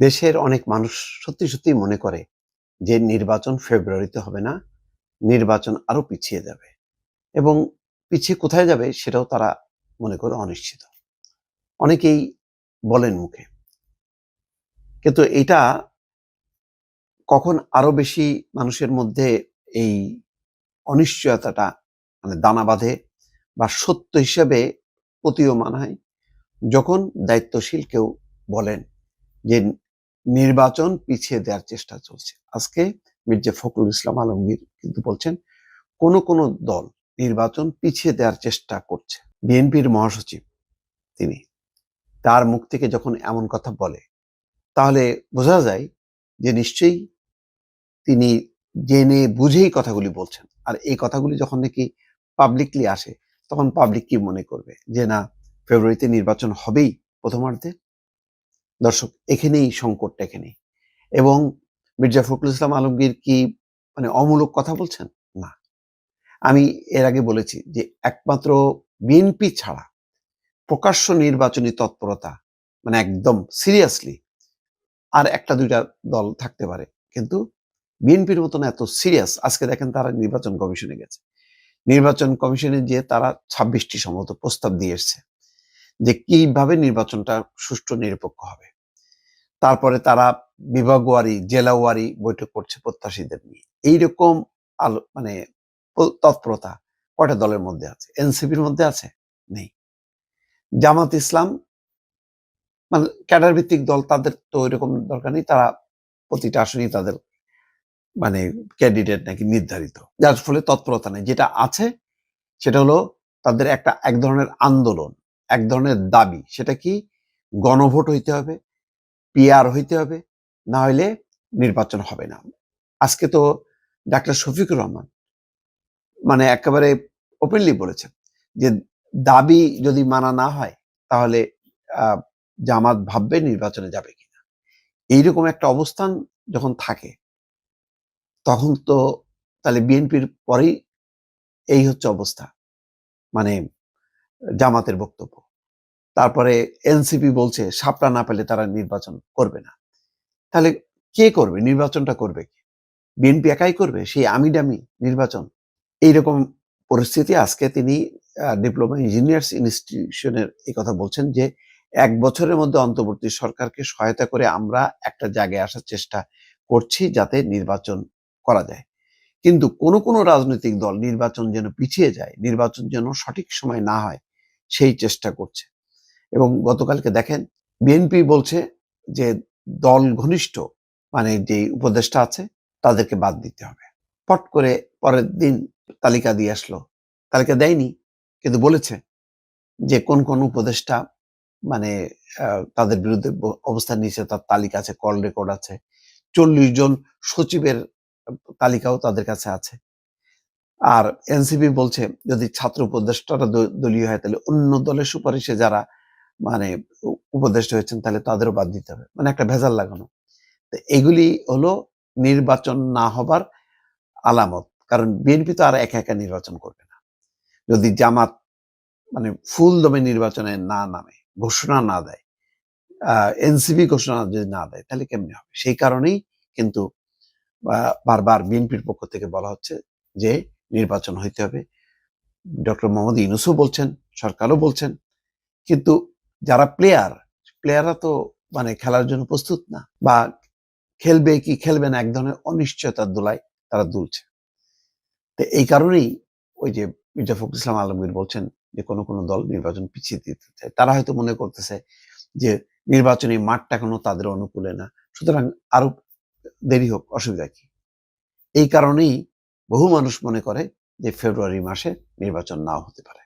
দেশের অনেক মানুষ সত্যি সত্যি মনে করে যে নির্বাচন ফেব্রুয়ারিতে হবে না, নির্বাচন আরো পিছিয়ে যাবে এবং পিছিয়ে কোথায় যাবে সেটাও তারা মনে করে অনিশ্চিত। অনেকেই বলেন মুখে, কিন্তু এটা কখন আরো বেশি মানুষের মধ্যে এই অনিশ্চয়তাটা দানা বাঁধে বা সত্য হিসেবে প্রতীয়মান হয় যখন দায়িত্বশীল কেউ বলেন যে নির্বাচন পিছিয়ে দেওয়ার চেষ্টা চলছে। আজকে মির্জা ফখরুল ইসলাম আলমগীর কিন্তু বলছেন কোন কোন দল নির্বাচন পিছিয়ে দেওয়ার চেষ্টা করছে। বিএনপির মহাসচিব তিনি, তার মুখ থেকে যখন এমন কথা বলে তাহলে বোঝা যায় যে নিশ্চয়ই তিনি জেনে বুঝেই কথাগুলি বলছেন। আর এই কথাগুলি যখন নাকি পাবলিকলি আসে তখন পাবলিক কি মনে করবে যে না, ফেব্রুয়ারিতে নির্বাচন হবেই প্রথমার্ধে। দর্শক, এখানেই সংকটটা, এখানেই। এবং মির্জা ফখরুল ইসলাম আলমগীর কি অমূলক কথা বলছেন? না। আমি এর আগে বলেছি যে একমাত্র বিএনপি ছাড়া প্রকাশ্য নির্বাচনী তৎপরতা একদম সিরিয়াসলি আর একটা দুইটা দল থাকতে পারে, কিন্তু বিএনপির মতন এত সিরিয়াস। আজকে দেখেন তারা নির্বাচন কমিশনে গেছে, নির্বাচন কমিশনে যে তারা 26টি সম্ভবত প্রস্তাব দিয়ে এসছে যে কিভাবে নির্বাচনটা সুষ্ঠু নিরপেক্ষ হবে। তারপরে তারা বিভাগওয়ারি জেলাওয়ারি বৈঠক করছে প্রত্যাশীদের নিয়ে। এইরকম তৎপরতা কয়টা দলের মধ্যে আছে? এনসিপির মধ্যে আছে? নেই। জামাত ইসলাম ক্যাডার ভিত্তিক দল, তাদের তো এরকম দরকার নেই। তারা প্রতিটা আসনেই তাদের ক্যান্ডিডেট নাকি নির্ধারিত, যার ফলে তৎপরতা নেই। যেটা আছে সেটা হলো তাদের এক ধরনের আন্দোলন, এক ধরনের দাবি। সেটা কি? গণভোট হইতে হবে, পিআর হইতে হবে, না হইলে নির্বাচন হবে না। আজকে তো ডাক্তার শফিকুর রহমান একেবারে ওপেনলি বলেছেন যে দাবি যদি মানা না হয় তাহলে জামাত ভাববে নির্বাচনে যাবে কিনা। এইরকম একটা অবস্থান যখন থাকে তখন তো তাহলে বিএনপির পরেই এই হচ্ছে অবস্থা, জামাতের বক্তব্য। তারপরে এনসিপি বলছে শাপলা না পেলে তারা নির্বাচন করবে না। তাহলে কে করবে নির্বাচনটা? করবে কি? বিএনপি একাই করবে সেই আমিডামি নির্বাচন? এইরকম পরিস্থিতি। আজকে তিনি ডিপ্লোমা ইঞ্জিনিয়ার্স ইনস্টিটিউশনের এই কথা বলছেন যে 1 বছরের মধ্যে অন্তর্বর্তী সরকারকে সহায়তা করে আমরা একটা জায়গায় আসার চেষ্টা করছি যাতে নির্বাচন করা যায়। কিন্তু কোন রাজনৈতিক দল নির্বাচন যেন পিছিয়ে যায়, নির্বাচন যেন সঠিক সময় না হয় সেই চেষ্টা করছে। এবং গতকালকে দেখেন বিএনপি বলছে যে দল ঘনিষ্ঠ যে উপদেষ্টা আছে তাদেরকে বাদ দিতে হবে। পট করে পরের দিন তালিকা দিয়ে আসলো। তালিকা দেয়নি, কিন্তু বলেছে যে কোন কোন উপদেষ্টা তাদের বিরুদ্ধে অবস্থান নিয়েছে, তার তালিকা আছে, কল রেকর্ড আছে। 40 জন সচিবের তালিকাও তাদের কাছে আছে। আর এনসিপি বলছে যদি ছাত্র উপদেষ্টারা দলীয় হয় তাহলে অন্য দলের সুপারিশে যারা উপদেষ্টা হয়েছেন তাহলে তাদেরও বাদ দিতে হবে। একটা ভেজাল লাগানো। তো এগুলি হলো নির্বাচন না হবার আলামত। কারণ বিএনপি তো আর একা একা নির্বাচন করবে না। যদি জামাত ফুল দমে নির্বাচনে না নামে, ঘোষণা না দেয়, এনসিপি ঘোষণা যদি না দেয়, তাহলে কেমনে হবে? সেই কারণেই কিন্তু বারবার বিএনপির পক্ষ থেকে বলা হচ্ছে যে নির্বাচন হইতে হবে। ডক্টর মোহাম্মদ ইউনূসও বলছেন, সরকারও বলছেন, কিন্তু যারা প্লেয়াররা তো খেলার জন্য প্রস্তুত না, বা খেলবে কি খেলবে না এক ধরনের অনিশ্চয়তার দোলায় তারা দুলছে। তো এই কারণেই ওই যে মির্জা ফখরুল ইসলাম আলমগীর বলছেন যে কোন কোন দল নির্বাচন পিছিয়ে দিতে চায়। তারা হয়তো মনে করতেছে যে নির্বাচনী মাঠটা কোনো তাদের অনুকূলে না, সুতরাং আরো দেরি হোক, অসুবিধা কি? এই কারণেই বহু মানুষ মনে করে যে ফেব্রুয়ারি মাসে নির্বাচন নাও হতে পারে।